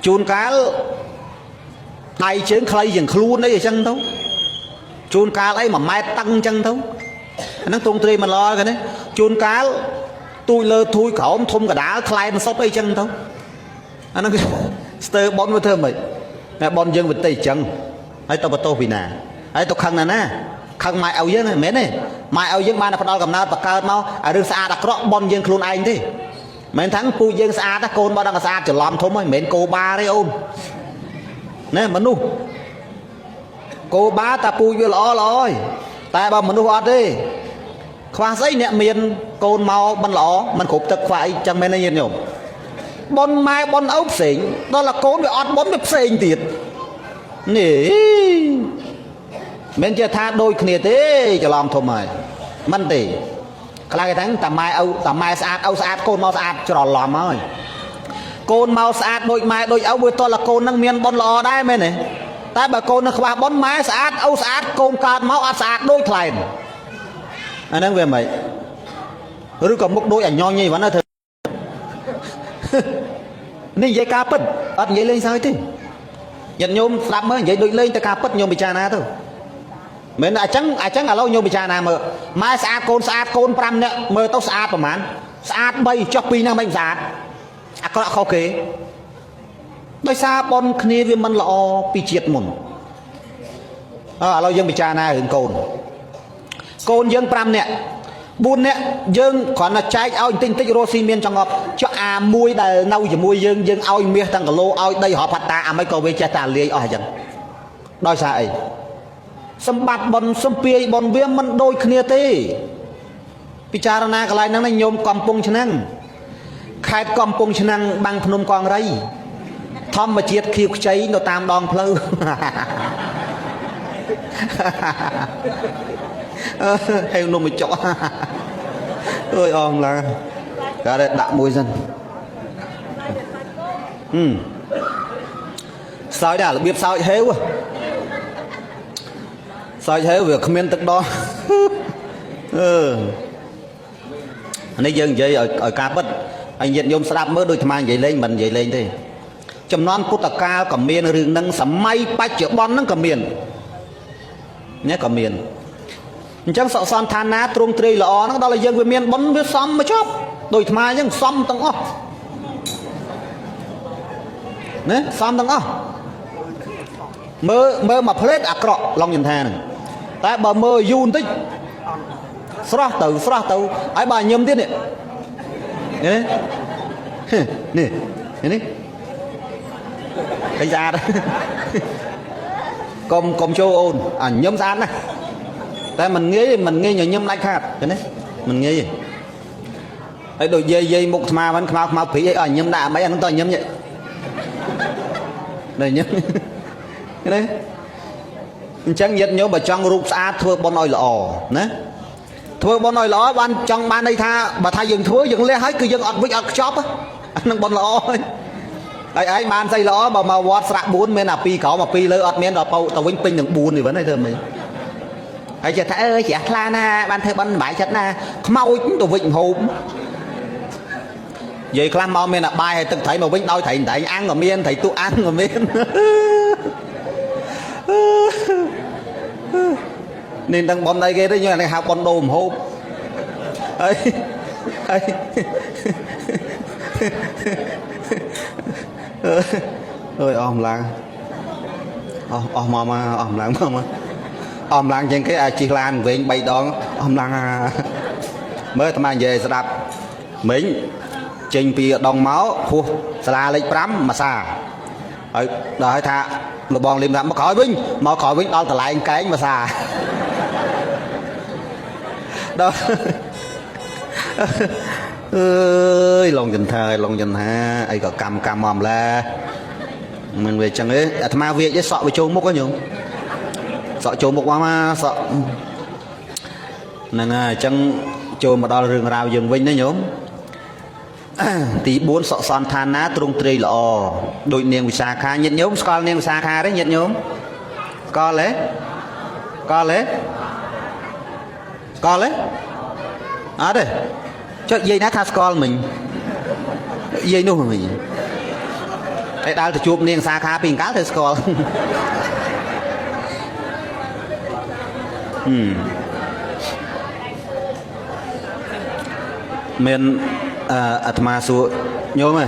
chôn cá tay chén khay dừng khuôn đấy chân đâu chôn cá ấy mà mai tăng chân đâu nó tung tươi mà lo cái đấy chôn cá tôi lơ thui khẩu thôm cả đá khay nó sốc ấy chân đâu nó cái sơ bón với thơm vậy mẹ bón dương với tay chân ấy tao bắt tô vì nè ấy tao khăng nè nè khăng mai áo dương này mến này mai áo dương mai là bắt đầu cầm nát bạc cao mau ở đường xa đặt rõ bón dương khuôn anh thế mến thắng pui dương xa ta côn bao đang xa chỉ làm thôi mến cô ba đấy ôm nè mà nu cô ba ta pui với lõ lỏi tại bao mà nu ọt đi khoa giấy nè miền côn mau bắn lõ mình khục thực phải chẳng mến này nhiều bon mai bon ốc xỉn đó là côn với ọt bón với xỉn tiệt nè mình chưa tha đôi kia thế cho làm thôi mày mình thì cái thằng tầm mai sát côn mau sát cho làm ơi côn mau sát đôi mai đôi áo với tôi là côn năng miên bon lò đây mày này tại bà côn nó qua bón mai sát áo sát côn cát máu sát đôi thầy anh đang về mày rồi còn một đôi ảnh nho như vậy nó thật nên dây cá pít ăn vậy lên sao thế nhận nhôm làm mới vậy đôi lên ta cá pít nhôm bị cha na thôi mình ai trắng là lâu nhôm bị cha na mà mai sát côn pram nè mơ tao sát của mán sát bay cho pi năng mình sát có khó kế đôi xa bon kia với mình lọ pi triệt mồn lâu dương bị cha na hưởng côn dương pram nè buôn nè dương còn là trái ao tinh tích rosi miên trong ngọc cho muôi đời nâu chỉ muôi dương ao miên thằng cả lô ao đây họ phạt ta mấy câu về cha ta liệt ở dần đôi xa ấy sâm bát bon sâm pia bon viêm mình đôi kia tê pichara cái này nó nhôm cầm chân năng khai cầm chân năng bằng phun con đây thom mà chiết khiêu cháy nó tam đòn phơi heo nó mới chọ ơi ông là cả đây đạm môi dân sao đã là biết sao heo sao heo việc comment tức đó anh dân vậy ở ca bất anh nhận nhôm sạp mới đôi tham vậy lên mình vậy lên thì chấm non cốt ca cầm miền rừng nâng sắm may bách triệu bon nâng cầm miền nhé cầm miền chẳng sợ son than ná trung tri lọ nó đó là dân về miền bón với xóm mới chóp đôi tham nhưng xóm tầng ó nè xóm tầng ó mơ mà phết cọ long nhìn than này tại bà mơ yun tích sra từ ai bà nhâm tiết này nè cái da đó công châu ôn nhâm gian này tại mình nghĩ nhà nhâm lách hạt cái đấy mình nghĩ ấy đồ dây mục mà vẫn mau phí ở nhâm đạ mấy anh to nhâm vậy đây nhâm cái đấy chẳng nhiệt nhớ bà trong rụp xa thưa bọn nồi lọ nè thưa bọn nồi lọ ban trong ban đây bà tha dừng thua dừng lê hết cứ dừng ọt với ọt chóp á anh bọn lọ ấy ban xây lọ mà vọt sạc bốn men là pi có mà pi lơ ọt men rồi tàu vinh pin đừng buồn thì vẫn hay thơm mình ấy chị thấy ơi chị la na ban thưa ban bãi chất na mau chúng tàu vinh hộp vậy clam mau men là bài hay từng thấy mà vinh đôi thầy ăn ở miên thầy tu ăn ở miên nên đang bón đây kia đấy nhưng này học bón đồ hộp ấy ơi om làng om làng trên cái chi lan về bay đón om làng mới tham ăn về sẽ đạp mình trình bì đồng máu khu là lịch lắm mà xa ấy đợi thà nó bòn liềm lắm mà khỏi vinh đó lại anh cái mà xa đó ơi lòng dần ha ấy có cam mòm là mình về chẳng ấy mà việc với sọ với châu mốc có nhiều sọ châu mốc quá mà sọ nên chẳng châu mà đo rừng rào dừng vinh đấy nhốm tí bốn sọ son than ná trung tri lọ đội niềng bị xa kha nhiệt nhóm con niềng xa kha đấy nhiệt nhóm co lẽ đây cho dây nát tha con mình dây nuôi mình ឯដាល់ទៅជួបនាងសាខាពីកាលទៅស្គាល់មានអាត្មាសួរញោម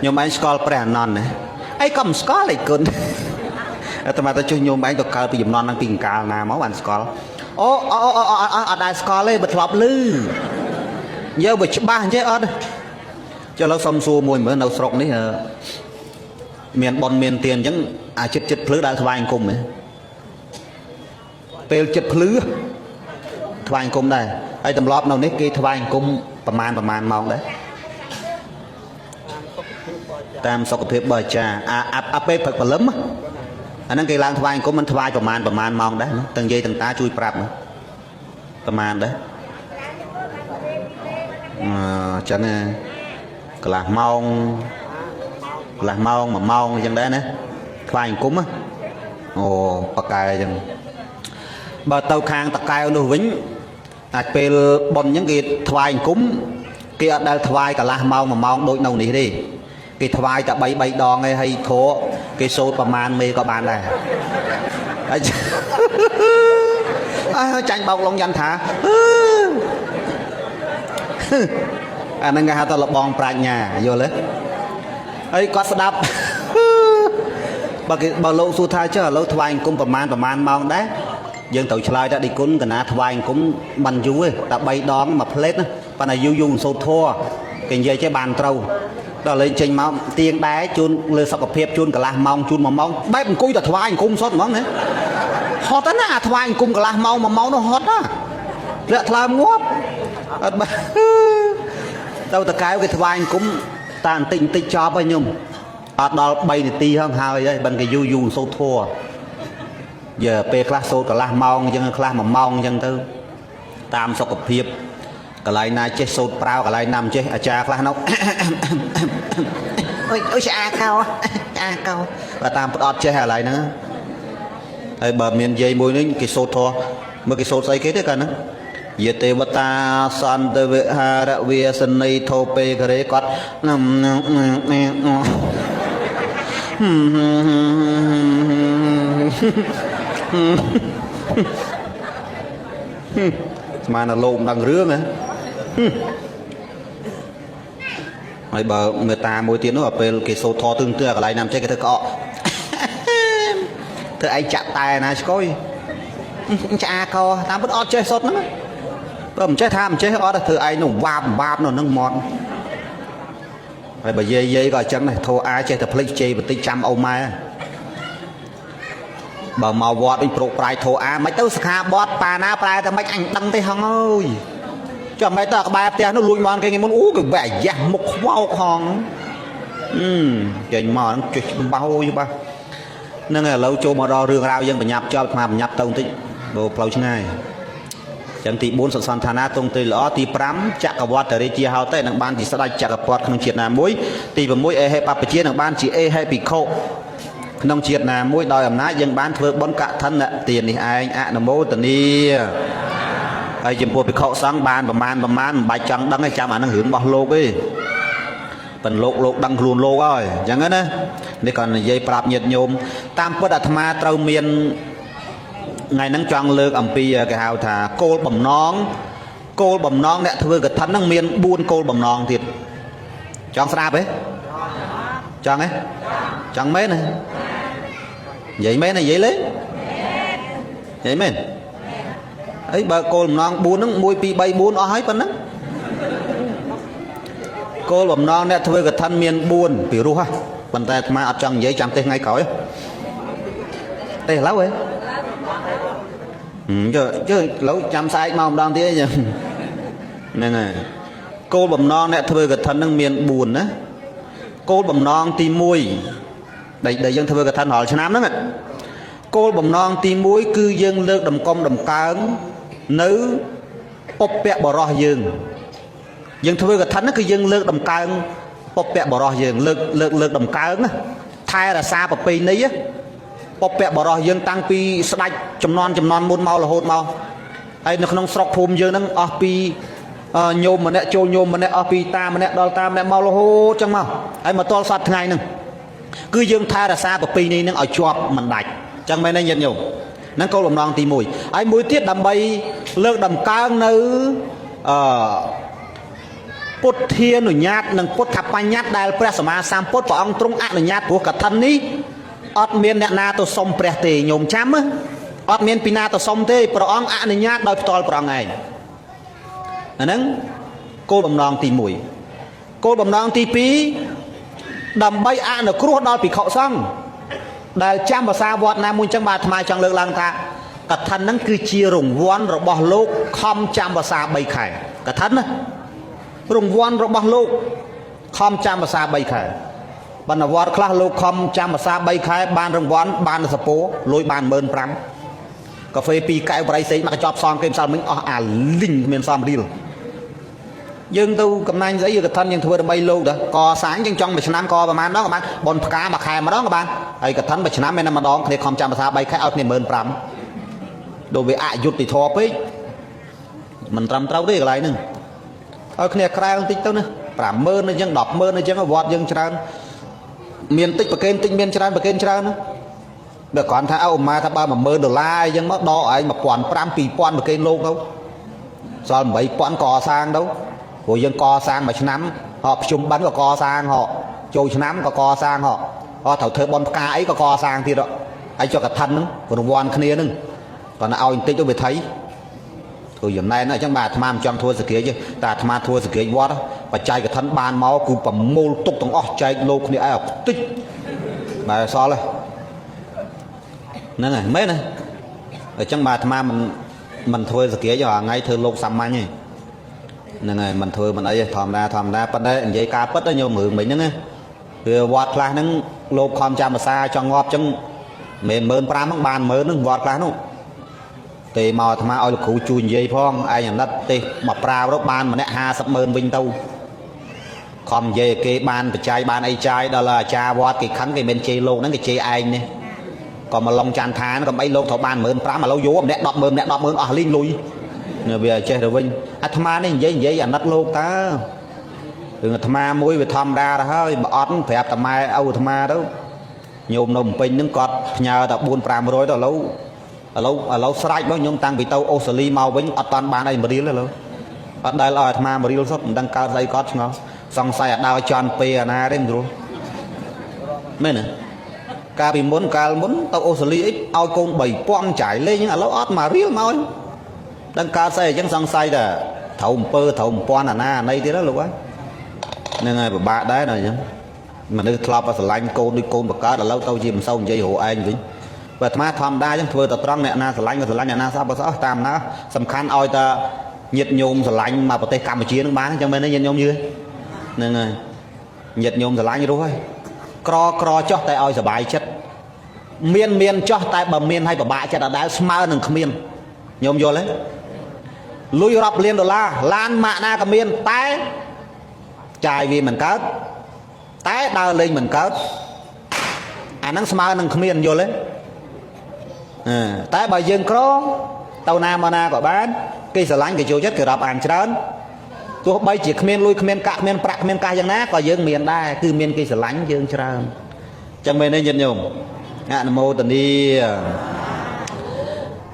ញោមឯងស្គាល់ព្រះអនន្តណាអីក៏មិនស្គាល់ឯគុណអាត្មាទៅជួយញោមឯងទៅកើតពីចំណន់ហ្នឹងពីកាលណាមកបានស្គាល់អូអត់ដែរស្គាល់ទេបើធ្លាប់ឮយកបើច្បាស់អញ្ចឹងអត់ចុះឥឡូវសុំសួរមួយមើលនៅស្រុកនេះមានប៉ុនមានទានអញ្ចឹងអាចិត្តភ្លឺដើរថ្វាយអង្គមហ៎ពេលចិត្តភ្លឺថ្វាយអង្គមដែរហើយទម្លាប់នៅនេះគេថ្វាយអង្គមប្រមាណម៉ោងដែរតាមសុខភាពបើអាចារ្យអាពេលព្រឹកព្រលឹមអាហ្នឹងគេឡើងថ្វាយអង្គមមិនថ្វាយប្រមាណម៉ោងដែរទាំងនិយាយទាំងតាជួយប្រាប់ប្រមាណដែរចឹងណាកន្លះម៉ោង1ម៉ោងអញ្ចឹងដែរណាថ្វាយអង្គមអូប៉ាកែអញ្ចឹងបើទៅខាងតកែវនោះវិញអាចពេលប៉ុនអញ្ចឹងគេថ្វាយអង្គមគេអត់ដែលថ្វាយកន្លះម៉ោង1ម៉ោងដូចនៅនេះទេគេថ្វាយតែ3ដងឯងហើយធរគេសូត្រប្រមាណមេក៏បានដែរហើយចាញ់បោកឡុងយ៉ាន់ថាអាហ្នឹងគេហៅថាលបងប្រាជ្ញាយល់ទេហើយគាត់ស្ដាប់បើលោកសួរថាចុះឥឡូវថ្វាយអង្គមប្រមាណម៉ោងដែរយើងត្រូវឆ្លើយថាឌីគុណកណាថ្វាយអង្គមមិនយូរទេតែ3ដងមួយផ្លេតណាប៉ុន្តែយូរសូត្រធរគេនិយាយចេះបានត្រូវដល់លេងចេញមកទៀងដែរជូនលើសុខភាពជូនកន្លះម៉ោងជូន1ម៉ោងបែបអង្គុយតែថ្វាយអង្គមសុទ្ធហ្មងណាហត់ណាថ្វាយអង្គមកន្លះម៉ោង1ម៉ោងនោះហត់ណារាក់ថ្លើមងាប់អត់ទៅតកែវគេថ្វាយអង្គមតាបន្តិចចប់ហើយញោមអត់ដល់3នាទីហើយបិណ្ឌគេយូរសូត្រធរយើពេលខ្លះសូត្រកន្លះម៉ោងអញ្ចឹងខ្លះ1ម៉ោងអញ្ចឹងទៅតាមសុខភាពកន្លែងណាចេះសូត្រប្រាវកន្លែងណាមិនចេះអាចារ្យខ្លះនោះអុយឆ្អាកោបើតាមផ្ដត់ចេះកន្លែងហ្នឹងហើយបើមានយាយមួយនេះគេសូត្រធរមើលគេសូត្រស្អីគេទេកាលហ្នឹងយេទេវតាសន្តវិហារវាសនីធោពេករេគាត់ស្មានតែលោកដឹងរឿងហ៎ហើយបើមេតាមួយទៀតនោះពេលគេសូត្រធរទឹងកន្លែងណាមិនចេះគេធ្វើក្អកធ្វើឯងចាក់តែណាឆ្កុយឆ្អាកោតាមពិតអត់ចេះសូត្រហ្នឹងបើមិនចេះថាមិនចេះអត់ធ្វើឯងនោះវាបនោះនឹងមកហើយបើយាយក៏អញ្ចឹងដែរធោអាចេះតែភ្លេចជេរបន្តិចចាំអូម៉ែបើមកវត្តវិញប្រុកប្រាយធោអាមិនទៅសខាបត់ប៉ាណាប្រែតែមិនអញដឹងទេហងអើយចាំមិនទៅក្បែរផ្ទះនោះលួចមកគេមុនអូគេបែកយ៉ាស់មុខខ្វោកហងចេញមកហ្នឹងជិះបោយបាហ្នឹងឥឡូវចូលមកដល់រឿងរ៉ាវយើងបញ្ញាប់ចប់អាបញ្ញាប់ទៅបន្តិចបើផ្លូវឆ្ងាយចឹងទី4សសន្តានាទ្រង់ទ្រាយល្អទី5ចក្រវត្តរាជាហោតេនឹងបានជាស្ដេចចក្រពត្តិក្នុងជាតិណាមួយទី6អេហេបព្វជានឹងបានជាអេហេភិក្ខុក្នុងជាតិណាមួយដោយអំណាចយើងបានធ្វើបុណ្យកឋិនទាននេះឯងអនុមោទនាហើយចំពោះភិក្ខុសង្ឃបានប្រមាណមិនបាច់ចង់ដឹងទេចាំអានឹងរឿងរបស់លោកទេប៉ុន្តែលោកដឹងខ្លួនលោកហើយអញ្ចឹងណានេះគាត់និយាយប្រាប់ញាតិញោមតាមពិតអាត្មាត្រូវមានថ្ងៃហ្នឹងចង់លើកអំពីគេហៅថាគោលបំណងអ្នកធ្វើកឋិនហ្នឹងមាន4គោលបំណងទៀតចង់ស្ដាប់ទេចង់ទេចង់មែនទេនិយាយមែនទេនិយាយលេងនិយាយមែនអីបើគោលបំណង4ហ្នឹង1 2 3 4អស់ហើយប៉ុណ្ណឹងគោលបំណងអ្នកធ្វើកឋិនមាន4ពីរោះប៉ុន្តែអាត្មាអត់ចង់និយាយចាំទេថ្ងៃក្រោយទេឥឡូវហ៎យើឥឡូវចាំស្អែកមកម្ដងទៀតហ្នឹងហើយគោលបំណងអ្នកធ្វើកឋិននឹងមាន4ណាគោលបំណងទី1ដែលយើងធ្វើកឋិនរាល់ឆ្នាំហ្នឹងគោលបំណងទី1គឺយើងលើកដំកំដំកើងនៅពុព្វបរោះយើងធ្វើកឋិនគឺយើងលើកដំកើងពុព្វបរោះយើងលើកដំកើងថែរក្សាប្រពៃណីពុព្វបរោះយើងតាំងពីស្ដេចចំនួនមុនមករហូតមកហើយនៅក្នុងស្រុកភូមិយើងហ្នឹងអស់ពីញោមម្នាក់ចូលញោមម្នាក់អស់ពីតាម្នាក់ដល់តាម្នាក់មករហូតចឹងមកហើយមកទល់សប្តាហ៍ថ្ងៃហ្នឹង គឺយើងថែរក្សាប្រពៃណីនឹងឲ្យជាប់មិនដាច់ចឹងមែនទេញាតិញោមហ្នឹងគោលបំណងទី1ហើយមួយទៀតដើម្បីលើកដំកើងនៅពុទ្ធានុញ្ញាតនិងពុទ្ធបញ្ញត្តិដែលព្រះសម្មាសម្ពុទ្ធព្រះអង្គទ្រង់អនុញ្ញាតព្រោះកឋិននេះអត់មានអ្នកណាទៅសុំព្រះទេញោមចាំអត់មានពីណាទៅសុំទេព្រះអង្គអនុញ្ញាតដោយផ្ទាល់ព្រះអង្គឯងអាហ្នឹងគោលបំណងទី1គោលបំណងទី2ដើម្បីអនុគ្រោះដល់ភិក្ខុសង្ឃដែលចាំភាសាវត្តណាមួយចឹងបាទអាត្មាចង់លើកឡើងថាកឋិនហ្នឹងគឺជារង្វាន់របស់លោកខំចាំភាសា3ខែកឋិនណារង្វាន់របស់លោកខំចាំភាសា3ខែបណ្ឌវត្តខ្លះលោកខំចាំភាសា3ខែបានរង្វាន់បានសពោលុយបាន15,000កាហ្វេ2កែវបរិយសេកមកកញ្ចប់សងគេម្សិលមិញអស់អាលីងគ្មានសំរៀលយើងទៅកំណាញ់ស្អីយើងកឋិនយើងធ្វើដើម្បីលោកទៅកសាងយើងចង់មួយឆ្នាំកប្រហែលដងក៏បានបនផ្កាមួយខែម្ដងក៏បានហើយកឋិនមួយឆ្នាំមានតែម្ដងគ្នាខំចាំភាសា3ខែឲ្យគ្នា15,000ដូចវាអយុត្តិធម៌ពេកមិនត្រឹមត្រូវទេកន្លែងហ្នឹងឲ្យគ្នាក្រែលបន្តិចទៅណា50,000អញ្ចឹង10,000អញ្ចឹងវត្តយើងច្រើនមានតិចប្រកេនតិចមានច្រើនប្រកេនច្រើនណាបើគ្រាន់ថាឧមាថាបើ$10,000អញ្ចឹងមកដកឯង1,500 2,000ប្រកេនលោកទៅសល់8,000កសាងទៅព្រោះយើងកសាងមួយឆ្នាំហកប្រជុំបិណ្ឌក៏កសាងហកចូលឆ្នាំក៏កសាងហកត្រូវធ្វើបន់ផ្កាអីក៏កសាងទៀតហើយចុះកឋិនហ្នឹងរង្វាន់គ្នាហ្នឹងគាត់ឲ្យបន្តិចទៅវាថៃធ្វើចំណែនអញ្ចឹងបាទអាត្មាមិនចង់ធ្វើសក្កិចទេតែអាត្មាធ្វើសក្កិចវត្តបច្ច័យកឋិនបានមកគឺប្រមូលទុកទាំងអស់ចែកលោកគ្នាឯងតិចបាទសល់ហ្នឹងហើយមែនទេអញ្ចឹងបាទអាត្មាមិនធ្វើសក្កិចថ្ងៃធ្វើលោកសាមញ្ញទេហ្នឹងហើយមិនធ្វើមិនអីទេធម្មតាប៉ុន្តែនិយាយការពិតញោមរឿងមិញហ្នឹងណាវាវត្តខ្លះហ្នឹងលោកខំចាំភាសាចង់ងាប់អញ្ចឹងមិន15,000ហ្នឹងបាន10000ហ្នឹងវត្តខ្លះនោះទេមកអាត្មាឲ្យលោកគ្រូជួយនិយាយផងឯងអាណិតទេមកប្រាវទៅបានម្នាក់50,000វិញទៅខំនិយាយគេបានបច្ច័យបានអីចាយដល់អាចារ្យវត្តគេខឹងគេមិនជេរលោកហ្នឹងគេជេរឯងនេះក៏មកឡងច័ន្ទឋានកុំអីលោកត្រូវបាន15,000ឥឡូវយកម្នាក់10,000អស់លីងលុយវាចេះទៅវិញអាត្មានេះនិយាយអាណិតលោកតើរឿងអាត្មាមួយវាធម្មតាទៅហើយបើអត់ប្រាប់តាម៉ែឪអាត្មាទៅញោមនៅភ្នំពេញហ្នឹងគាត់ផ្ញើតែ400-500ទៅឥឡូវស្រេចមកញោមតាំងពីទៅអូស្ត្រាលីមកវិញអត់តាន់បានអី1រៀលទេឥឡូវអត់ដែលឲ្យអាត្មា1រៀលសុទ្ធមិនដឹងកើតស្អីគាត់ឆ្ងល់សង្ស័យអាដើរចន់ពេលអាណាទេមិនรู้មែនទេកាលពីមុនទៅអូស្ត្រាលីអីឲ្យកូន3,000ចាយលេងឥឡូវអត់1រៀលមកដឹងកើតស្អីអញ្ចឹងសង្ស័យតែត្រូវ1000អាណាអាណីទៀតណាលោកហ្នឹងហើយពិបាកដែរដល់អញ្ចឹងមនុស្សធ្លាប់ស្រឡាញ់កូនដូចកូនបកើតឥឡូវទៅជាមិនសូវនិយាយរកឯងវិញបើអាត្មាធម្មតាអញ្ចឹងធ្វើតែត្រង់អ្នកណាស្រឡាញ់ក៏ស្រឡាញ់អ្នកណាសោះបើសោះតាមណាសំខាន់ឲ្យតែញាតិញោមស្រឡាញ់មកប្រទេសកម្ពុជានឹងបានអញ្ចឹងមែនទេញាតិញោមយឺហ្នឹងហើយញាតិញោមស្រឡាញ់រស់ហើយក្រចោះតែឲ្យសុបាយចិត្តមានចោះតែបើមានឲ្យពិបាកចិត្តអត់ដែលស្មើនឹងគ្មានញោមយល់ទេលុយរាប់លានដុល្លារឡានម៉ាកណាក៏មានតែចាយវាមិនកើតតែដើរលេងមិនកើតអាហ្នឹងស្មើនឹងគ្មានយល់ទេតែបើយើងក្រទៅណាមកណាក៏បានគេស្រឡាញ់គេចូលចិត្តគេរាប់អានច្រើនទោះបីជាគ្មានលុយគ្មានកាក់គ្មានប្រាក់គ្មានកាសយ៉ាងណាក៏យើងមានដែរគឺមានគេស្រឡាញ់យើងច្រើនចឹងមែនទេញាតិញោមអនុមោទនី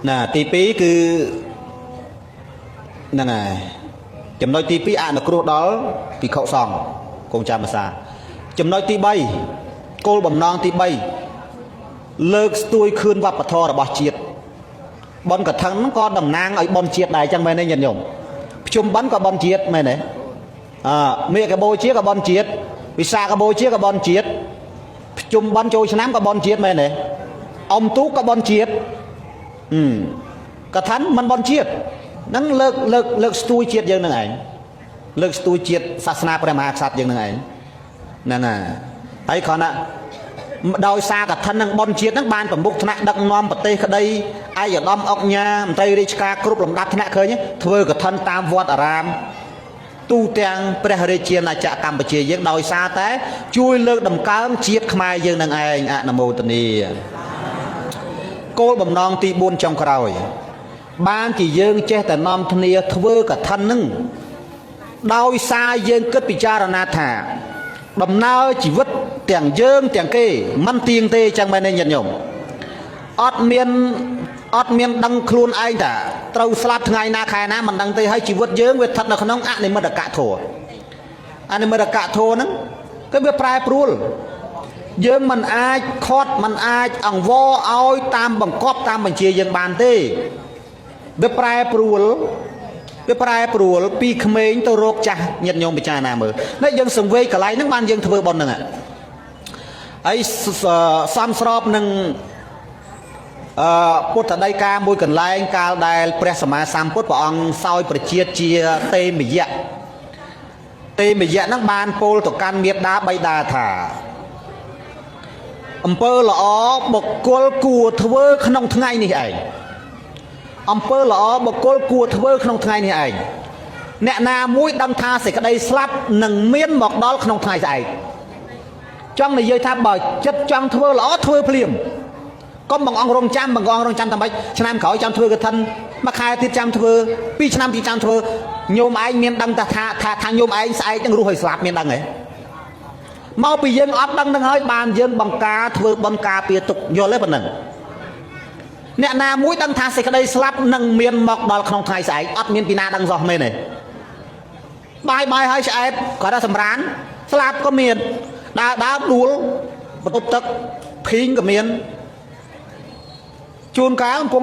ណាទី2គឺហ្នឹងហើយចំណុចទី2អនុគ្រោះដល់ភិក្ខុសង្ឃគង់ចាំភាសាចំណុចទី3គោលបំណងទី3លើកស្ទួយខឿនវប្បធម៌របស់ជាតិបុណ្យកឋិនក៏តំណាងឲ្យបុណ្យជាតិដែរចឹងមែនទេញាតិញោមប្រជុំបុណ្យក៏បុណ្យជាតិមែនទេមេកបូជាក៏បុណ្យជាតិវិសាខបូជាក៏បុណ្យជាតិប្រជុំបុណ្យចូលឆ្នាំក៏បុណ្យជាតិមែនទេអុំទូកក៏បុណ្យជាតិកឋិនមិនបុណ្យជាតិហ្នឹងលើកស្ទួយជាតិយើងនឹងឯងលើកស្ទួយជាតិសាសនាព្រះមហាក្សត្រយើងនឹងឯងហ្នឹងហើយគ្រាន់តែដោយសារកឋិននឹងបុណ្យជាតិហ្នឹងបានប្រមុខថ្នាក់ដឹកនាំប្រទេសក្តីឯកឧត្តមអុកញ៉ាមន្ត្រីរាជការគ្រប់លំដាប់ថ្នាក់ឃើញធ្វើកឋិនតាមវត្តអារាមទូទាំងព្រះរាជាណាចក្រកម្ពុជាយើងដោយសារតែជួយលើកតម្កើងជាតិខ្មែរយើងនឹងឯងអនុមោទនីគោលបំណងទី4ចុងក្រោយបានជាយើងចេះតែនាំគ្នាធ្វើកឋិននឹងដោយសារយើងគិតពិចារណាថាដំណើរជីវិត ទាំងយើងទាំងគេមិនទៀងទេចឹងមែនទេញាតិញោមអត់មានដឹងខ្លួនឯងតាត្រូវស្លាប់ថ្ងៃណាខែណាមិនដឹងទេហើយជីវិតយើងវាស្ថិតនៅក្នុងអនិមិត្តកធម៌អនិមិត្តកធម៌ហ្នឹងគឺវាប្រែប្រួលយើងមិនអាចខាត់មិនអាចអង្វរឲ្យតាមបង្គាប់តាមបញ្ជាយើងបានទេវាប្រែប្រួលពីក្មេងទៅរោគចាស់ញាតិញោមពិចារណាមើលនេះយើងសង្វេគកន្លែងហ្នឹងបានយើងធ្វើប៉ុណ្្នឹងហើយសំស្របនឹងពុទ្ធដីកាមួយកន្លែងកាលដែលព្រះសម្មាសម្ពុទ្ធព្រះអង្គសោយប្រជាជាទេមយៈហ្នឹងបានពោលទៅកាន់មេត្តាបិតាថាអំពើល្អបុគ្គលគួរធ្វើក្នុងថ្ងៃនេះឯងអំពើល្អបុគ្គលគួរធ្វើក្នុងថ្ងៃនេះឯងអ្នកណាមួយដឹងថាសេចក្តីស្លាប់នឹងមានមកដល់ក្នុងថ្ងៃស្អែកចង់និយាយថាបើចិត្តចង់ធ្វើល្អធ្វើភ្លាមកុំបង្អង់រងចាំតែម៉េចឆ្នាំក្រោយចាំធ្វើកឋិនមួយខែទៀតចាំធ្វើ2ឆ្នាំទៀតចាំធ្វើញោមឯងមានដឹងថាញោមឯងស្អែកនឹងរស់ឲ្យស្លាប់មានដឹងទេមកពីយើងអត់ដឹងនឹងហើយបានយើងបង្ការធ្វើបន់ការពារទុកយល់ទេប៉ុណ្ណឹងអ្នកណាមួយដឹងថាសេចក្តីស្លាប់នឹងមានមកដល់ក្នុងថ្ងៃស្អែកអត់មានពីណាដឹងសោះមែនទេបាយហើយឆ្អែតគាត់ថាសម្រានស្លាប់ក៏មានដើរដួលបន្ទប់ទឹកភីងក៏មានជួនកាលកំពុង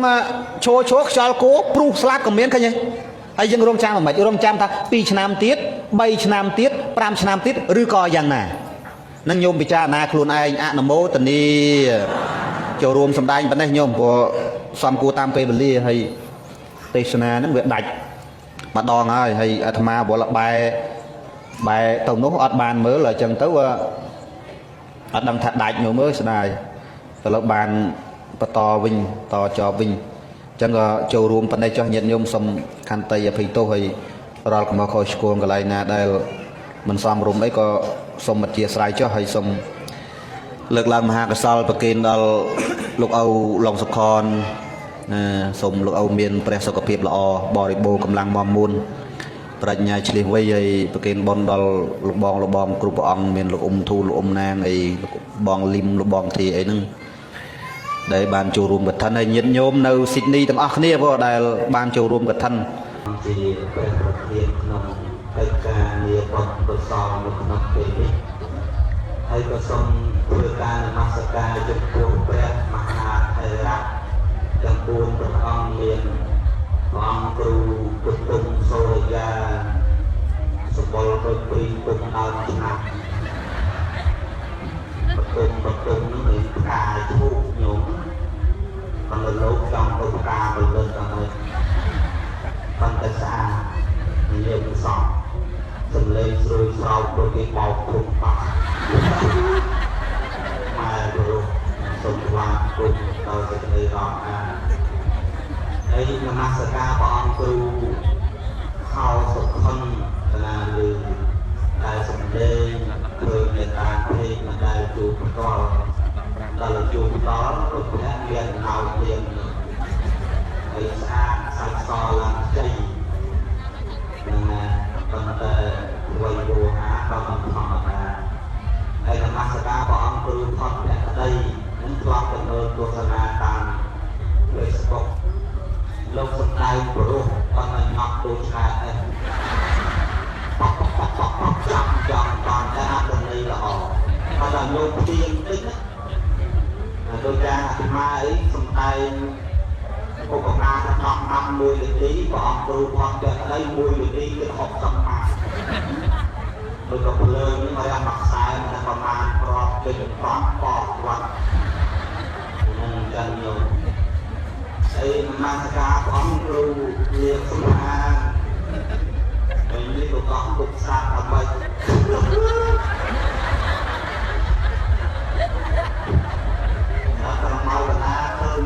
ឈរខ្យល់គោព្រុសស្លាប់ក៏មានឃើញទេហើយយើងរងចាំមិនរងចាំថា2ឆ្នាំទៀត3ឆ្នាំទៀត5ឆ្នាំទៀតឬក៏យ៉ាងណានឹងញោមពិចារណាខ្លួនឯងអនុមោទនីចូលរួមសម្ដែងប៉ុណ្ណេះញោមព្រោះសំគួរតាមពេលវេលាហើយទេសនាហ្នឹងវាដាច់ម្ដងហើយអាត្មាវល់បែទៅនោះអត់បានមើលអញ្ចឹងទៅអត់ដឹងថាដាច់ញោមអើយស្ដាយទៅលើបានបន្តវិញតចប់វិញអញ្ចឹងក៏ចូលរួមប៉ុណ្ណេះចុះញាតិញោមសុំខន្តីអភ័យទោសហើយរាល់កំហុសខុសឆ្គងកន្លែងណាដែលមិនសមរម្យអីក៏សូមអធិស្ឋានចុះហើយសូមលើកឡើងមហាកុសលប្រគេនដល់លោកឪឡុងសុខនសូមលោកឪមានព្រះសុខភាពល្អបរិបូរណ៍កម្លាំងមាំមួនប្រាជ្ញាឆ្លៀសវៃហើយប្រគេនបុណ្យដល់លោកបងគ្រប់ព្រះអង្គមានលោកធូលោកណាងអីលោកបងលឹមលោកបងធីអីហ្នឹងដែលបានចូលរួមកឋិនហើយញាតិញោមនៅស៊ីដនីទាំងអស់គ្នាព្រោះដែលបានចូលរួមកឋិនជាព្រះប្រធានក្នុងកិច្ចការងារបុណ្យកុសលនៅក្នុងពេលនេះហើយក៏សូមធ្វើការនមស្ការចំពោះព្រះមហាថេរៈទាំង4ព្រះអង្គមានព្រះអង្គគ្រូពុទ្ធុងសូរិយាសម្បុរដូចព្រីពុំដើមឆ្នាំប្រទុំនឹងមានផ្កាឈូកញោមcòn là lúc trong câu ca mình lên cả nơi phần cái xa nhiều sọt dần lên rồi sau đôi cái bọc khủng bạc mà rồi sống qua cùng tôi sẽ thấy rõ đây là Masaka của ông tu khao sụp thân là đường đại sầm đê thường người ta thì mà đại chủ con đó là chủ đó có thể liền nào liền ấy xa so làm chay còn quay vô há có bằng họ là đây là Masaka của ông tu thân ở đây những toán tình ơn của Sana Tam với sport lúc sân tay của lúc con là nhọc tu khai đây chọn còn cái áp lực này là họ còn là nhôm tiên tích đôi cha ma ấy sân tay cô còn ra nó còn 50 lý của ông tu con cho ở đây 10 lý cái hộp sân ma đôi còn lơ những người ăn mặc sai mà còn ma còn cái con bọt quạt nên chân nhiều đây Masaka của ông tu liệt sân ma mình đi của con cục sạc ở bệnh nó còn mau là na hơn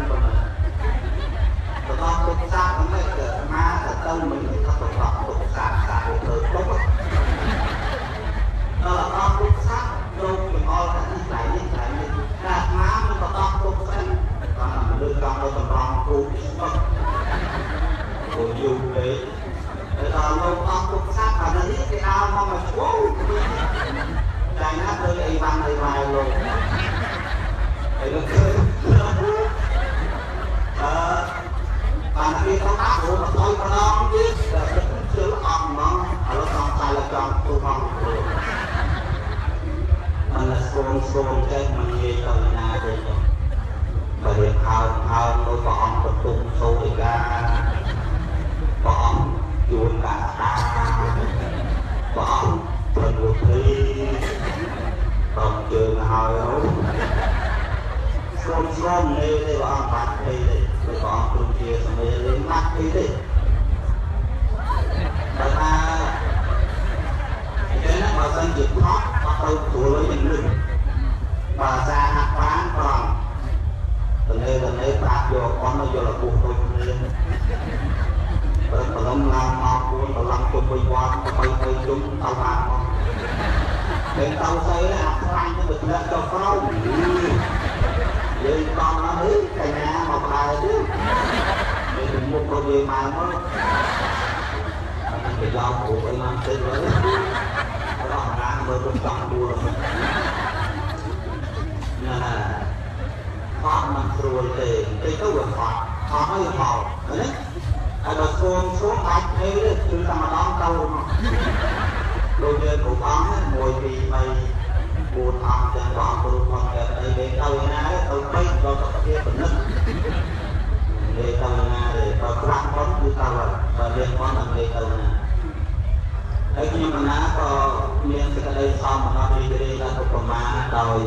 của con cục sạc nó mới được ma là tâu mình thì nó còn gọt cục sạc sạc của thơ tốt đó là con cục sạc đâu mình coi là như vậy đạt má mình có con cục sạc còn là mình đưa con đâu còn con cục sạc của nhiều đấy rồi lâu con cục sạc và nó biết cái ao mà chú chết mà nghe tao na rồi mà để khao đôi bọn tập trung sâu để ra bọn chuồn cả bọn phần một thi còn trường hỏi xôm nê đây bọn bắt đi đây bọn trung kia xong rồi lên mắt đi đi và ta cái nó mà dân dịch thoát bắt đầu tụi lấy mình lưng và ra hạt bán còn từ đây bạc vô con nó vô là buộc tôi lên rồi mà lông làm mò cuốn mà lông chung bình quan mà bay chung tàu hàng con đến tàu xây là hạt phanh nó được lên cho không vậy con nó biết cả nhà mà bài chứ để mình mua con gì mà mới cái do của cái năm tên đấy đó ra mới cũng chọn đua nên là con mình rồi thì cái được họ mới họ đấy ở đó xuống bạch thế đấy chúng ta mà đón câu đôi bên của con ngồi thì mày buồn hòn chẳng còn buồn hòn đây để câu na đấy câu bay cho các kia vẫn nứt để câu na để có quan bóng như câu và liên quan là để câu na đấy nhưng mà nó có miếng cái đây xong mà nó đi là một mà đòi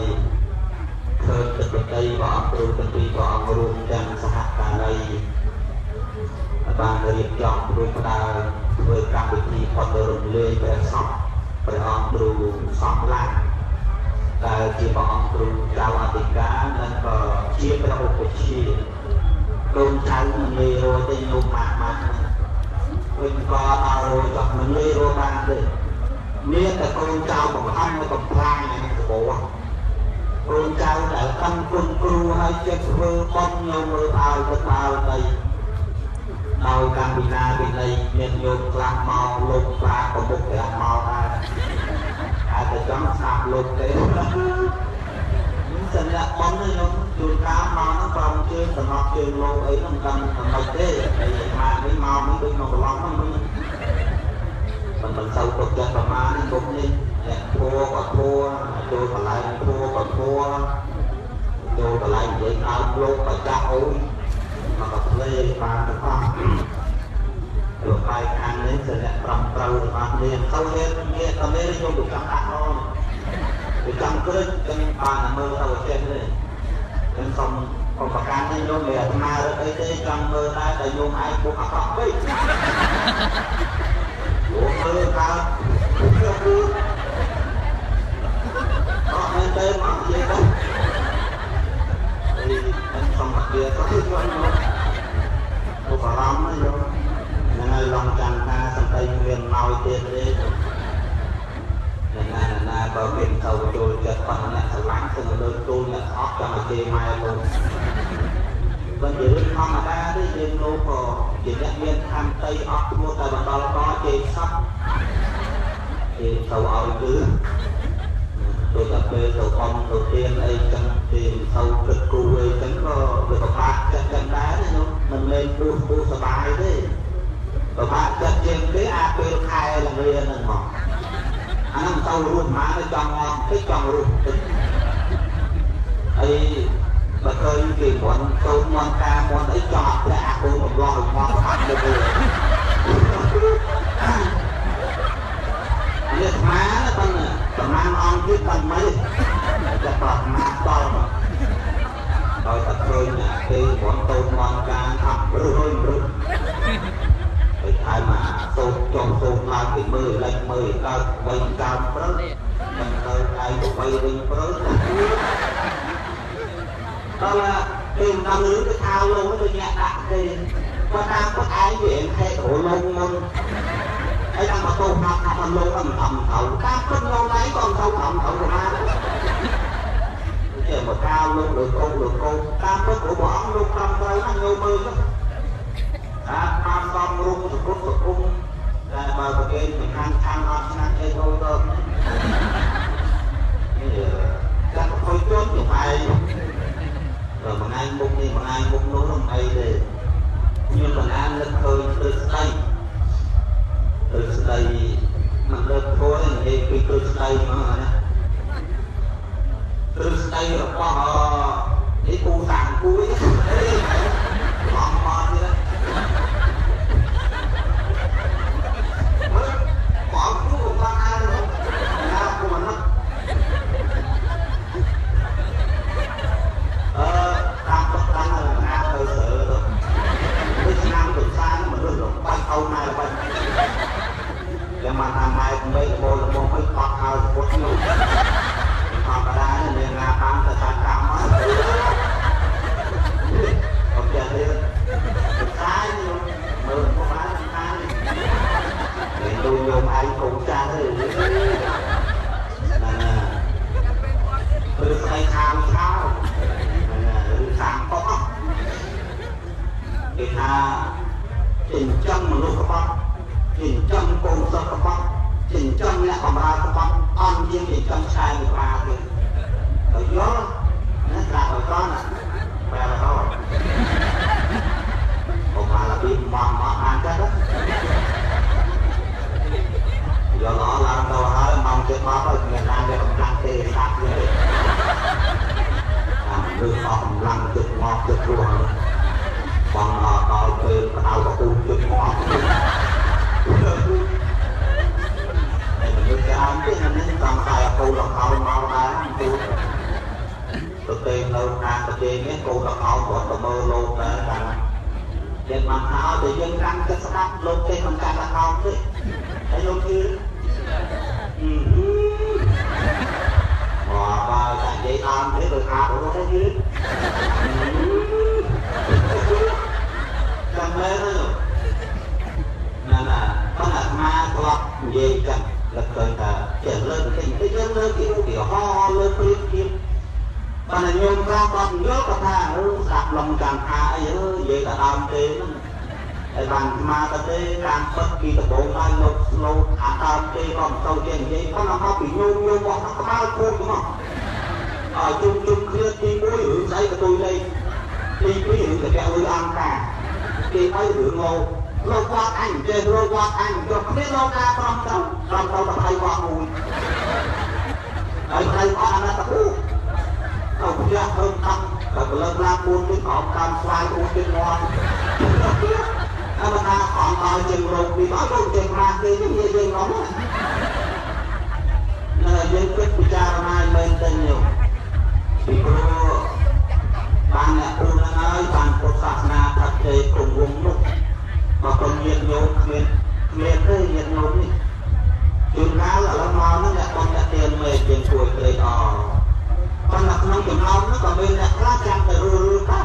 khơi từ đây bỏ từ từ bỏ luôn trong xã hội đây bạn được chọn đối ta với các vị trí còn được lê về sọc phải on từ sọc lan tại chỉ bọn từ trao ở tỉnh cá nên có chia cái đầu của chi đôn cháu mình lê rồi tên nôm mà mình có tao rồi chọn mình lê rồi bạn đi miễn là con cháu của anh nó còn plan này của bố con cháu đã tâm quân cru hay chết vơ con nhau mơ ao đây đôi cam bị na bị này nên nhôm làm màu lục và có một cái màu ai phải chọn sạp lục cái những sinh ra bóng này nó chuột cá màu nó còn chưa tầm học trường lô ấy nó cần tầm học thế mà cái màu mới bên màu lóng nó mình sâu cực chân và má nó cũng đi thua còn thua tôi còn lại thua còn thua tôi còn lại vậy nào lô và cha ôi mà còn lê và được không được bài ăn đến giờ lại trồng trâu và liền sâu lên nghe tầm lên vô được trong đạn thôi để trong cái chân bàn là mơ tàu trên đây nên xong còn bạc ăn nên vô mẹ mà đây đây trong mơ ta tại vô ai cũng học học đi ủa mơ cao có nên đây mà gì đâu thì anh xong mặt kia có thứ cho anh tôi phải làm đấy rồi nên là lòng chẳng ta xong tay nguyên nói tiền đi nên là có quyền thầu tôi cho con là thằng láng xong rồi tôi là óc cho mà chê mai luôn vẫn giữ không mà ta đi nhưng lúc chỉ nhận viên tham tây óc mua tại bằng đó có chê sắp thì thầu ôi cứ tôi gặp về đầu con đầu tiên ấy trong tìm sâu cực cù ấy chẳng có được có bạc chân đá đấy không mình lên bu sờ bài đấy và bạc chân trên cái ap hai là người lần mỏ anh làm sâu luôn má nó cho ngon cái tròn luôn ấy mà khơi kỳ bọn tôi ngon ca món ấy cho là ap một lò ngon phát được rồi liệt má nó tầm ăn on chứ tầm mấy là tọt má to mà rồi tập khơi nhà khi bọn tôi ngon ca thập rồi ai mà tôi trong tôi lao thì mười lên mười cao quay cao bớt mình tới ai cũng quay đi bớt đó là tìm tao lưới cái thao luôn tôi nhạc đặt thì qua ta có ai chuyện hay đổ lông mông ấy đang mà tôi học lông thầm thầu ta không lâu đấy còn thâu thầm thầu của ma mà cao luôn được cô ta có của bọn luôn trong đây nó ngô mơ mang con rung sụp rung là bờ của kia mình ăn ngon ăn thôi thôi chắc có khôi chốt của ai rồi mà anh bung đi mà anh bung nấu trong đây để nhưng mà ăn lên khơi từ đây mình lên thôi thì từ đây mà từ đây របស់នេះគូតាំងគូអីមកមកទៀតមើលបងគ្រូបងអានណាគូមិនតាមបកតាមណាទៅសើទៅឆ្នាំទៅសានមនុស្សបាច់អោណែបាច់យ៉ាងមកតាមម៉ែក្មេងល្មមមិនអត់ឲ្យពុតនោះធម្មតានេះងាតាមទៅតាមកម្មមកអូខេទេសាយមើលមកបានខាងនេះដូចញោមឯងកូនចាស់ទេណាព្រឹកស្អីខាងឆោឬខាងប៉ុកគេថាចិញ្ចឹមមនុស្សក្បត់ចិញ្ចឹមកូនសិស្សក្បត់ចិញ្ចឹមអ្នកបម្រើក្បត់អន់ជាងចិញ្ចឹមឆ្កែមួយក្បាលទៀតទៅយល់ណាស្រាប់ទៅតោះបែរទៅអូមកឡាពីមកអានចិត្តយល់អត់ឡើងទៅហើយមកជិះមកទៅមានណាវាកំឡាំងទេសាប់ទៀតអាលើអស់កម្លាំងជិះមកជិះរស់បងដល់ពេលបដៅកពូជិះមកមនុស្សចាមទៀតនេះតាមតែកូនលោកអោមកដែរទូទៅទេនៅខាងប្រទេសនេះកូនលោកអោគាត់ទៅមើលលោកដែរតាមយើងមកហៅទៅយើងកាន់ចិត្តស្ដាប់លោកទេមិនកាន់លោកអោទេហើយលោកជឿមកបើតែនិយាយតាមទេទៅខាងរត់ទេយឺចាំមើលណាណាបងអាត្មាធ្លាប់និយាយចឹងលើកឃើញថាចេះលើកតិចតិចយើងលើកពីឧទាហរណ៍លើកព្រៀបធៀបបានតែញោមក្រោមគាត់យល់គាត់ថាស្ដាប់ឡងចាំថាអីនិយាយតែដើមទេហ្នឹងហើយបានអាត្មាទៅទេការពិតពីដំបូងហើយលោកស្លូតអាដើមទេក៏មិនទៅចេះនិយាយគាត់មកពីញោមមកក្បាលគូមកឲ្យជុំគ្នាទី1រឿងស្អីក៏ទុយលេខទី2រឿងកញ្ចក់លុយអង្គការទី3រឿងងោលោកវត្តអញចេះលោកវត្តអញក៏គ្មានលោកការប្រំទៅតែថៃវត្តមួយហើយថៃវត្តអាណត្តិពូទៅផ្ទះធ្វើតាំងដល់កន្លងឡា4នេះអោបតាមស្វាយអូនទៀតងាត់អមថាអងឲ្យជាងរោគពីមកដូចជាខ្លាចគេនិយាយយើងនោះយើងគិតពិចារណាមែនទេញោមពីព្រោះបានអ្នកពូនឹងហើយបានពុទ្ធសាសនាថាទេក្នុងវងនោះមកក៏មានញោមគ្មានទេមានញោមនេះជួនកាលឥឡូវមកហ្នឹងអ្នកបងអ្នកទៀនមេជាងគួរត្រេកអរប៉ុន្តែក្នុងចំណោមនោះក៏មានអ្នកខ្លះចាំតែរឿតែ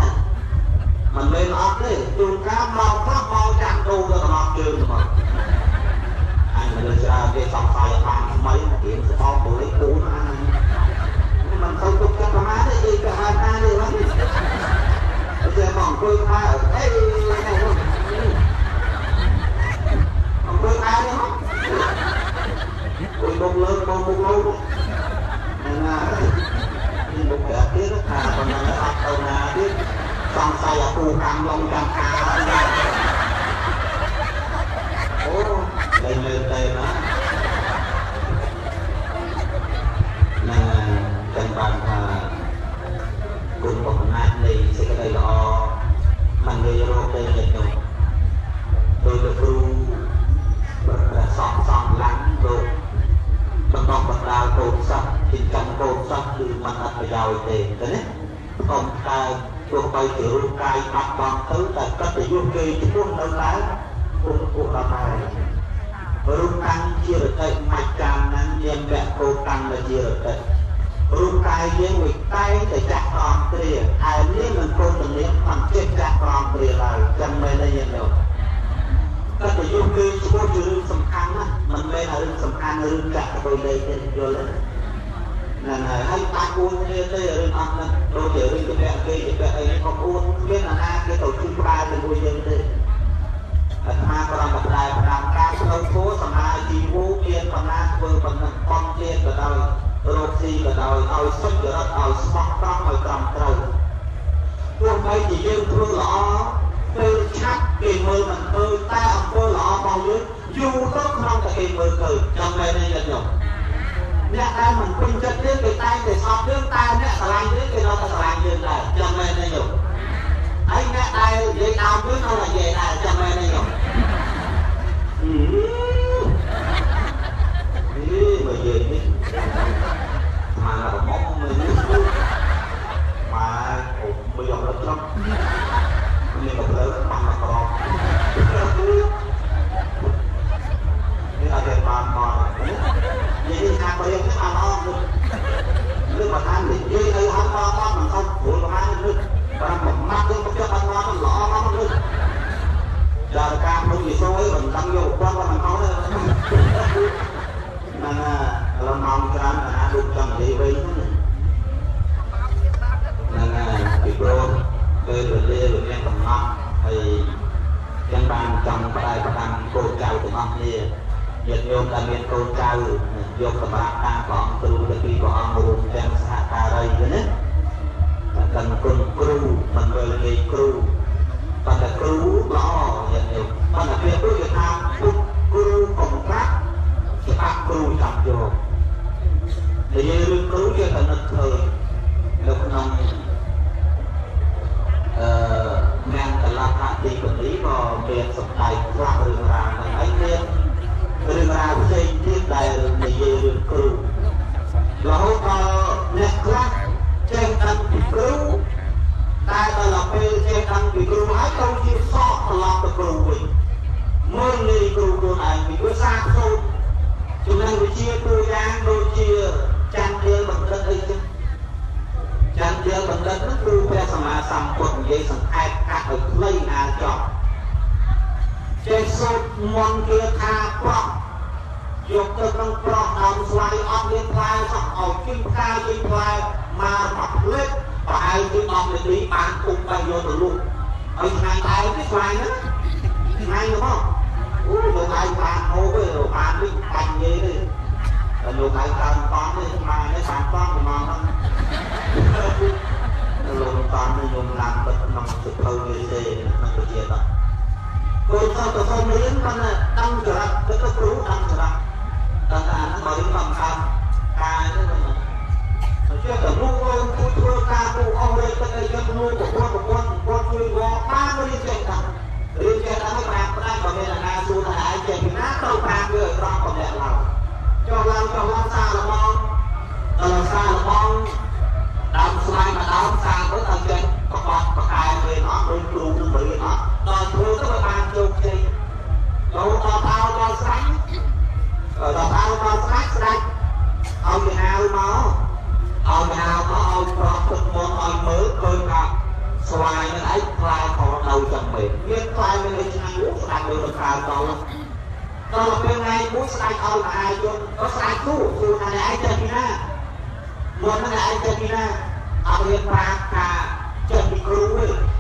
មិនមែនអត់ទេជួនកាលមកខ្លះមកចាំដូរទៅកន្លងជើងមកអញមិនច្រើនគេសង្ស័យបានថ្មីរៀនស្បោបលេខ4អាមិនទៅទុកចិត្តប្រមាណទេនិយាយទៅហៅថាទេហ្នឹងតែមកអង្គុយថាអីអង្គុយថាទេអង្គុយមកលើមកមុខលោណានេះមុខតែទៀតថាប៉ុណ្ណឹងអត់ទៅណាទៀតសង្ស័យអាពូកម្មឡងចាំការអូលេងលើទេណាណាទាំងបានថាគុណបំណាច់នៃសេចក្តីល្អមិនងាយរកទេទេនោះដោយលោកគ្រូសងឡើងលោកបន្តបណ្ដាលកូនសិស្សចិញ្ចឹមកូនសិស្សគឺមិនអត់ប្រយោជន៍ទេឃើញទេខ្ញុំតែទោះបីជារូបកាយបាត់បង់ទៅតែកតញ្ញូគេឈ្មោះនៅឡើយគុណពួកដល់ហើយរូបតាំងជារតិមកចាំនឹងមានវគ្គោតាំងនៅជារតិរូបកាយយើងវិតែតែចាក់ប្រំគ្រាហើយនេះមិនកូនទំនៀមមិនចេះចាក់ប្រំគ្រាឡើយចាំមែនទេយើងនោះកតញ្ញូគឺឈ្មោះជារឿងសំខាន់ណាស់មិនមែនរឿងសំខាន់រឿងចាក់ទៅលេខទេយល់ទេហ្នឹងហើយបាក់អួនគ្នាទេរឿងអត់ហ្នឹងដូចជារឿងជាពាក់គេជាពាក់អីក៏អួនគ្មានអាណាគេទៅជិះក្បាលជាមួយយើងទេអាត្មាប្រំបដាយផ្ដាំការស្នូលធោសមាជីវូមានបណ្ណាធ្វើបណ្ណាបំភ្លៀនក៏ដោយរោគស៊ីក៏ដោយឲ្យសុចរិតឲ្យស្មោះត្រង់ឲ្យត្រឹមត្រូវទោះបីជាយើងធ្វើល្អពេលឆាប់គេមើលមិនឃើញតែអំពើល្អរបស់យើងយូរទៅក្នុងតែគេមើលឃើញចង់មែនទេញោមអ្នកដែលមិនពេញចិត្តទេគេតែងតែស្អប់យើងតែអ្នកឆ្លាញ់ទេ ยังบางจำได้ประกันโกเจ้าถึงอันนี้ยันโยมการเรียนโกเจ้าโยมกับตาของครูตะกี้ของรวมแจ้งสหการอะไรกันเนี่ยกันคุณครูมันเลยครูปัจจุบันล้อยันโยมปัจจุบันรู้จะทำปุ๊บครูของพระที่อักครูจำโยมในเรื่องครูจะกันนึกเธอแล้วขนมงานแต่ละพระที่คนนี้ก็เรียนสมัยพระเรื่องราวในเรื่องเรื่องราวที่ได้ในเรื่องครูเราก็เรียกว่าเจ้าตันปีครูแต่ตลอดไปเจ้าตันปีครูให้เขาที่สอบตลอดตะครูวิ่งเมื่อเลยครูตัวไหนมีวิชาโซ่จุดนั้นวิเชียตัวยางโดยเชียจันเดียวบังเอิญไอ้จึงจันเดียวบังเอิญนั่นคือพระสมมาสัมพุทธยิ่งสังเกตการเอาไล่อาจอบเจ้าโซ่มองเกี่ยวคาปลอกยกตัวต้องปลอกเอาสไลด์ออกเลี้ยงพลายสักเอาจิ้มข้าวจิ้มพลายมาปักเล็กไปที่ออกในนี้ปานคุมไปโยนตัวลูกเอาไงตายที่ไฟนะไงหรือเปล่าตัวไงปานโอ้ยตัวปานวิ่งปั่นเยอะเลยแต่ตัวไงตามตอนนี้มาในสามต้อนมาบ้างลงตอนนี้ยมลามก็นำสุดเท่านี้เลยนั่นก็เจียต่อคนเขาจะทำเลี้ยงมันน่ะตั้งจะรักแล้วก็รู้ตั้งจะรักตั้งแต่นั้นมาเลี้ยงความคำกายนั่นเองเชื่อแต่ลูกเราพูดทั่วการพูดเอาเลยก็เลยจะรู้กับคนคุยว่าบ้านไม่ได้เจ๊กันเรียนเจ๊กันให้ปรากได้ก็เป็นนาสูนหายเจ๊ที่น้าต้องปรากเลยรองกับแดดเราจองซาละมองซาละมองดำสมัยมาดำซาก็ตั้งใจประกอบประกายเลยเนาะโดยครูนึกเลยเนาะตอนครูก็มาบานโจมตีเราต่อเท้าต่อสายต่อเท้าต่อสายเอาไปหาหมอเอาไปหาหมอเอาปลอกมอนเอามือเคยกับสวายนั่นไอ้คลายของเราจังเหม็นเรียกคลายมันเลยช่างรู้สายมือคลายตอนเป็นไงมุ้ยสายเอามาจนก็สายสู้อะไรไอ้เจ้าพี่หน้ามอนนั่นไอ้เจ้าพี่หน้าเอาเรียนปรากาจะมีครู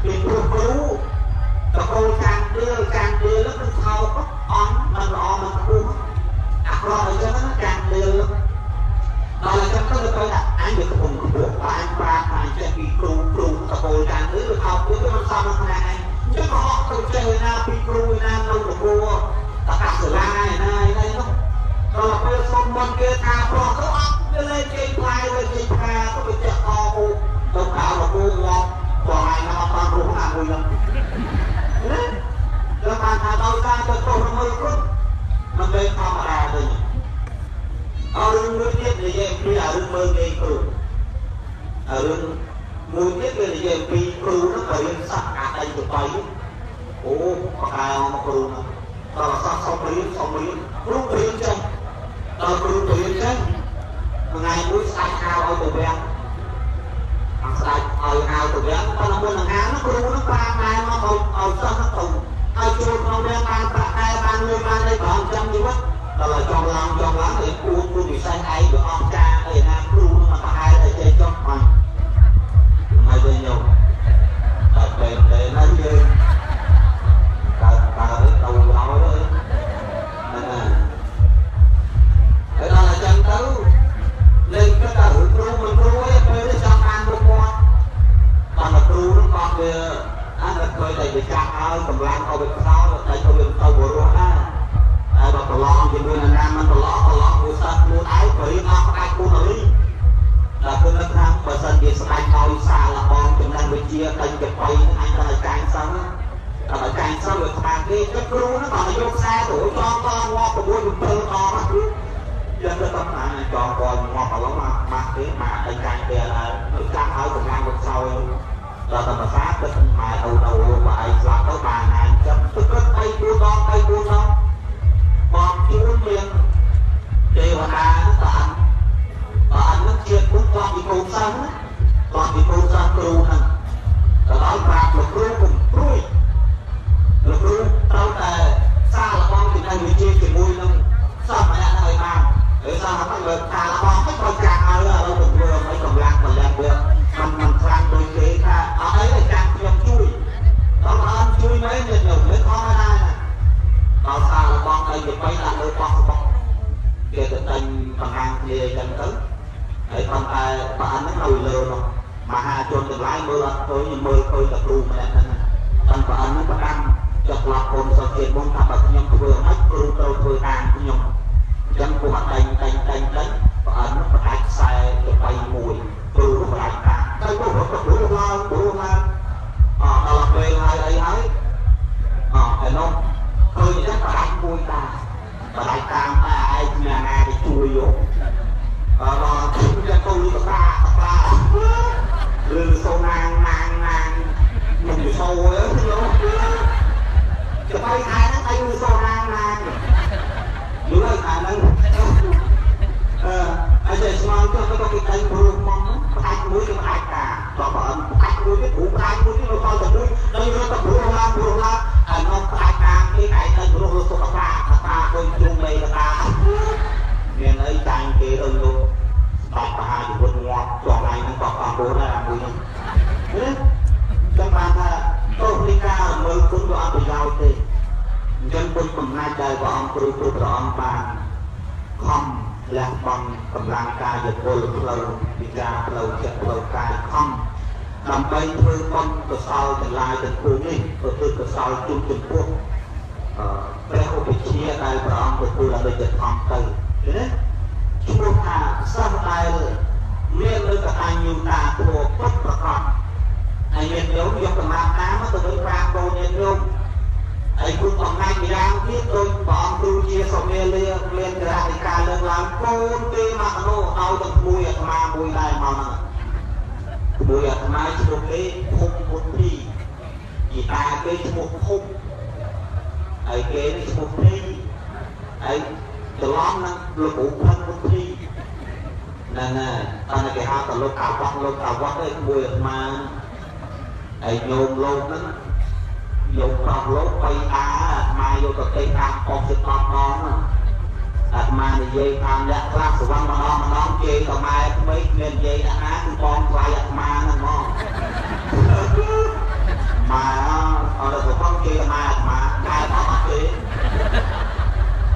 เป็นครูตะโกนการเดือแล้วมันเขาก็อ่อนมันรอมันครูรอไปจนนั้นการเดือเราเลยจะต้องไปดักอันเดียวกับผมกับพวกปลาจะมีครูตะโกนการเดือเขาเพื่อมันซ้ำมันขนาดไหนจะขอต้องเจอหน้าปีครูหน้าเราตะโกนตะกักเสือลายนายเนาะเราไปสมบัติเกิดขาพอเขาอัพเลยเก่งพายเลยเก่งพาก็ไปเจาะคอกูต้องขาวเรากูงอปล่อยนะตอนรู้หน้ากูยังแล้วการทำเอาการจะโตมันมือรุ่นมันเป็นธรรมดาเลยเอาเรื่องมือเทียบเลยยังพี่เอาเรื่องมือเองครูเอาเรื่องมือเทียบเลยยังพี่ครูนั่งเรียนสักการอะไรจะไปโอ้ปากกามาครูนะตอนสักสองเรียนครูเรียนจังตอนครูเรียนจังไงมือใส่ข้าวเอาตัวแบงใส่เอาตัวแบงตอนนั้นงานนักครูนักปราบนายมาเอาซ้ำนักตุ่มเอาโจรเอาแบงบางประกายบางเลยบางได้ก่อนจำดีวะตลอดจองล้างไอ้กูอยู่ใส่ไอ้เดี๋ยวออกจ้าไอ้นาครูมาประกายไอ้เจ๊จอมมันไม่เป็นโยมแต่เป็นนั่นเลยตาได้ตัวเราเลยนั่นน่ะไอ้เราจำเขาlên cái cả hữu cru mình cru ấy về để cho ăn một con còn là cru nó còn về anh là coi thầy bị chặt ơi cầm lan ao bị sao là thầy coi bị tàu bùa ruột á ai bảo tàu lon thì mình làm mình tàu lon mua sắt mua ái bị nó ai cũng hủy là cứ nó tham và sân gì sai coi xa là con chúng đang bị chia thành chụp quay anh ta là càng sống á là càng sống được bàn kia cái cru nó còn là vô xa tuổi cho con ngon của bố dùng thơ to mắt dân cái tấm này cho con ngon vào lắm mà cái mà bên cạnh kia là nước cam ở cùng ăn một sau là tầm sát cái mà đầu luôn mà ai làm tới bà này chấm tức tay buôn non còn chú miệng thì mà nó tận nó chia cũng con thì cùng xăng còn thì cùng xăng cừu nè rồi nói bạc là cừu cùng cùi là cừu đâu là xa là con thì anh bị chia thì mùi nó sao mà lại hơi mang để sao nó được thà là con hết con chàng ơi là đâu được vừa mấy cầm lạc mà lên được mình sang ហាជនទាំងឡាយមើលអត់ឃើញមើលឃើញតែគ្រូម្នាក់ហ្នឹងតាមប្រអិនហ្នឹងប្រកាន់ចុះក្លាប់កូនសិស្សទៀតមុនថាបើខ្ញុំធ្វើមិនគ្រូត្រូវធ្វើតាមខ្ញុំអញ្ចឹងពួកអត់តែងប្រអិនហ្នឹងបដាច់ខ្សែទៅបីមួយគ្រូបដាច់តាមតែគ្រូរត់ទៅឡើងដល់ពេលហើយអីហើយឯនោះឃើញចឹងបដាច់មួយតាបដាច់តាមតែឯងមានណាទៅជួយយកដល់ខ្ញុំទៅលឺតាឬសូណាងខ្ញុំទៅសូទៅទៅបាយខែហ្នឹងឯងឬសូណាងយល់ហើយខែហ្នឹងអញ្ចឹងស្មានទៅក៏គេតែងព្រោះមកផ្ដាច់មួយគឺផ្ដាច់តាដល់បើផ្ដាច់មួយនេះគ្រូផ្ដាច់មួយនេះនៅដល់តែមួយដល់រត់ទៅព្រោះឡើងអានោះផ្ដាច់តាមគេឯងទៅព្រោះសុខភាពតាដូចជុំមេតាមានអីចាញ់គេទៅលោកបាត់បហាជីវិតងាប់ជាប់ថ្ងៃហ្នឹងក៏អស់ខ្លួនដែរមួយហ្នឹងចឹងបានថាទោះនេះការមើលគុណក៏អត់ប្រយោជន៍ទេអញ្ចឹងគុណកំណាចដែលព្រះអង្គគ្រូគ្រប់ព្រះអង្គបានខំលះបង់កម្លាំងកាយពលផ្លូវវិការផ្លូវចិត្តផ្លូវកាយខំដើម្បីធ្វើបុណ្យកុសលទាំងឡាយទាំងពួងនេះធ្វើកុសលជូនចំពោះព្រះឧបជាដែលព្រះអង្គទទួលឲ្យទៅខំទៅឃើញទេឈ្មោះថាសិស្សដែលមាននៅកតញ្ញូតាធម៌ពុតប្រកបហើយញាតិញោមយកកម្លាំងតាមទៅវិញប្រាប់កូនញាតិញោមហើយគុណអំណាចម្យ៉ាងទៀតដោយព្រះអង្គគ្រូជាសុមេលាមានរហ័សការលើកឡើងកូនគេមកអនុឲ្យទាំងមួយអាត្មាមួយដែរមកហ្នឹងមួយអាត្មាឈ្មោះគេភុំពុទ្ធីជីតាគេឈ្មោះភុំហើយគេនេះឈ្មោះភីហើយច្រឡំនឹងលោកគ្រូផាន់ពុទ្ធីហ្នឹងហើយតែគេហៅថាលោកអាវ៉ាត់ទេមួយអាត្មាហើយញោមលោកហ្នឹងយកប្រោះលោកបីតាអាត្មាយកទៅគេតាមអស់ចិត្ត10ដងអាត្មានិយាយតាមលក្ខខ្លះសវណ្ណម្ដងជេរតម៉ែក្មេងមាននិយាយដាក់ណាគឺបងថ្លៃអាត្មាហ្នឹងហ្មងម៉ែអត់ទៅផងជេរម៉ែអាត្មាតែអត់ទេ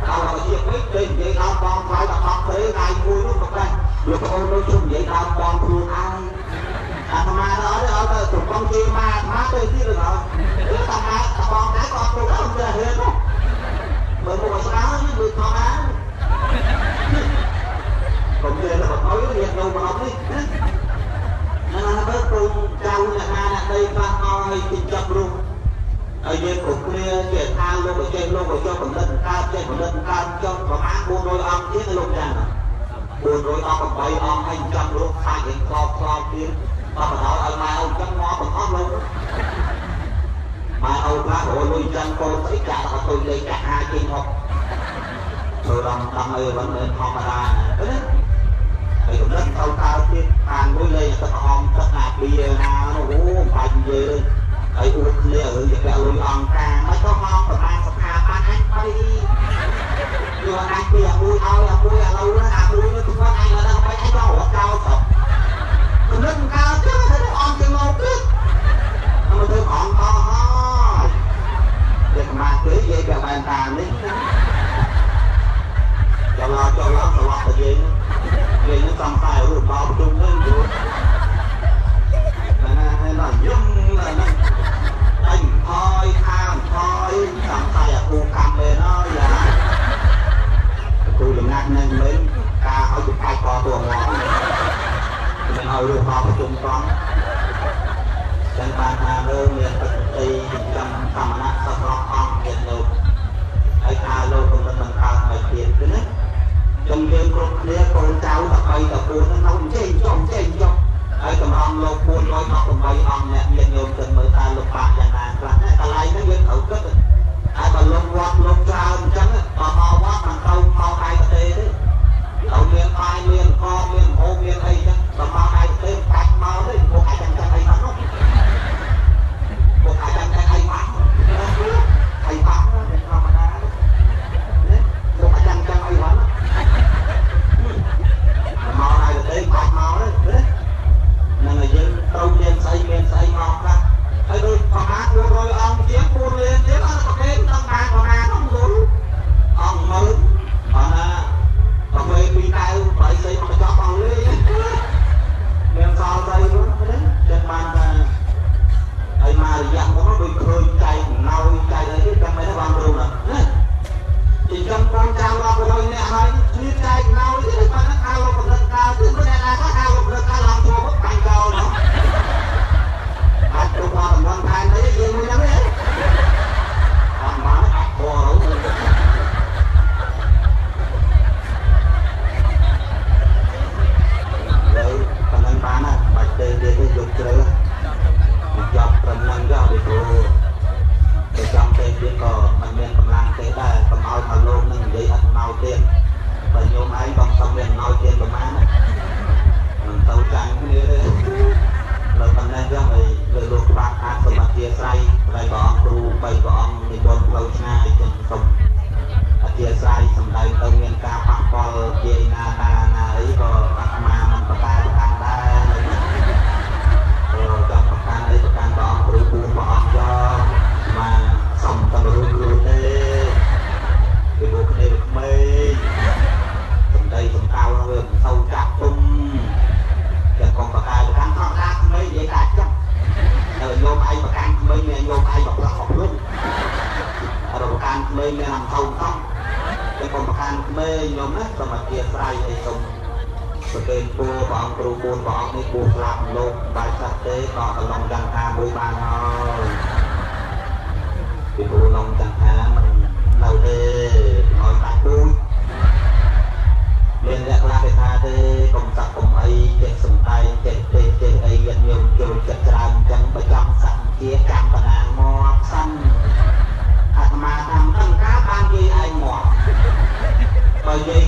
ដល់ទៅជាពេកគេនិយាយដល់បងថ្លៃដល់អត់ទេថ្ងៃមួយនោះក៏តែលោកប្អូននោះជុំនិយាយដល់បងខ្លួនឯងអាត្មាដល់ទៅទៅបងជេរម៉ែអាត្មាទៅទៀតទៅដល់តែម៉ែបងតែក៏អត់ទៅដល់ទៅហេតុនោះបើមកស្ដាប់នេះដូចផងណាកុំនិយាយទៅអើយរៀននៅមកនេះណាបើកូនចៅអ្នកណាអ្នកដីខ្លះឲ្យជិះចាប់រុះហើយយើងគ្រប់គ្នាជាថាលោកចេះលោកចុះកំណត់កើតចេះកំណត់កើតចុះប្រហែល400អង្គទៀតលោកចា418អង្គឲ្យចាប់រុះខាច់រៀងខ្លោទៀតបើបណ្ដោយឲ្យម៉ែអូនចឹងមកទាំងអស់លោកម៉ែអូនខ្លះរលុយចឹងកូនស្អីចាក់អត់ទៅលេខចាក់ហាចេញមកធ្វើរំដំអីមិនមែនធម្មតាណាហើយកំណត់ទៅកើតទៀតខាងមួយលេខទឹកហមទឹកអាពីណានោះអូបាច់និយាយហើយអួតគ្នារឿងជាពាក់លុយអង្គការមិនទៅមកប្រហែលស្ថាប័នអញអីយកអញពីអាមួយឲ្យអាមួយឥឡូវណាអាមួយនេះគាត់អញដល់បាច់អញទៅរត់ចោលទៅកំណត់កើតទៅអង្គទៅមកទៀតមកទៅអង្គអស់ហើយតែកម្លាំងគេនិយាយពីបែបតាមនេះចូលឡស្លាប់ទៅយើងនឹងសំតែរូបបោប្រជុំនឹងយល់ណាហើយដល់យំណាអញថយខាងថយសំតែអាគូកម្មមែនហើយយ៉ាគូលំណាត់នឹងមិនការឲ្យទៅកាច់កតួងងមិនឲ្យរូបបោប្រជុំផងចឹងបានថាលើមានបតិចំសមណៈសត្រអង្គទៀតលោកហើយថាលោកកំណត់បង្កើតមកទៀតគឺណាចំយើងគ្រប់គ្នាកូនចៅត3ត4ហ្នឹងនៅចេញចុះហើយកំរំលោក418អង្គអ្នកមានញោមគិតមើលថាលោកបាក់យ៉ាងណាខ្លះកន្លែងហ្នឹងយើងត្រូវគិតហើយបើលោកវត្តលោកចៅអញ្ចឹងបើមកវត្តមិនត្រូវមកឯកទេត្រូវមានបាយមានកមានហូបមានអីចឹងបើមកឯកទេបាច់មកទេពួកអាចចាំអីបាត់នោះពួកអាចចាំអីបាត់អីបាត់ធម្មតាពួកអាចចាំអីបាត់មកហើយទៅបាច់មកទេហ្នឹងហើយយើងត្រូវមានស្អីមកខ្លះហើយដូចប្រមាណ400អង្គជាង4លានទៀតអត់ប្រកេនដល់បានប្រមាណនោះ nhom nát tao mà kia sai hay không bởi cái cô bọn cừu buôn bọn này buộc làm lột bài sạch tế còn ở lòng chẳng hà với bàn thôi thì cô lòng chẳng hà mình lâu thế nói bạc đuôi nên lạc la cái tha thế công tác công ấy trên sông tay trên ấy gần nhiều kiểu chật tràn chẳng bởi trong sẵn kia cam và nàng mò xanh hạt mà thằng tăng cá ban kia ai mò bởi vậy